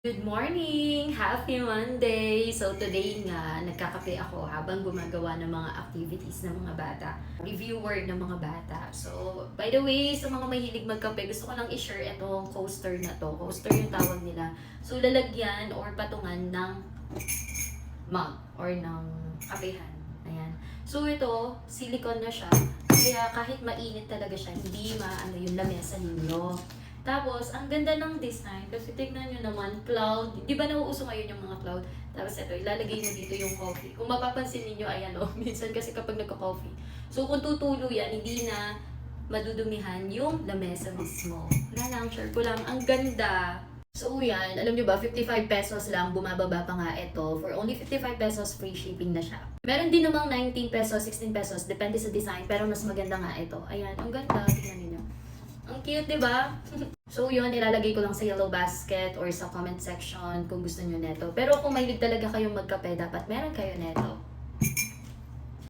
Good morning! Happy Monday! So today nga, nagkakape ako habang gumagawa ng mga activities ng mga bata. Reviewer ng mga bata. So, by the way, sa mga mahilig magkape, gusto ko lang i-share itong coaster na to. Coaster yung tawag nila. So, lalagyan or patungan ng mug or ng kapehan. Ayan. So, ito, silicone na siya. Kaya kahit mainit talaga siya, hindi maano yung lamesa ninyo. Tapos, ang ganda ng design kasi tignan nyo naman, cloud. Di ba nauuso ngayon yung mga cloud? Tapos ito, ilalagay mo dito yung coffee. Kung mapapansin niyo ayan o, minsan kasi kapag nagka-coffee. So, kung tutulo yan, hindi na madudumihan yung lamesa mismo. Wala lang, share ko lang. Ang ganda. So, yan. Alam nyo ba, 55 pesos lang. Bumababa pa nga ito. For only 55 pesos, free shipping na siya. Meron din namang 19 pesos, 16 pesos. Depende sa design. Pero mas maganda nga ito. Ayan, ang ganda. Tingnan niyo. Ang cute, di ba? So yun, ilalagay ko lang sa yellow basket or sa comment section kung gusto nyo neto. Pero kung mahilig talaga kayong magkape, dapat meron kayo neto.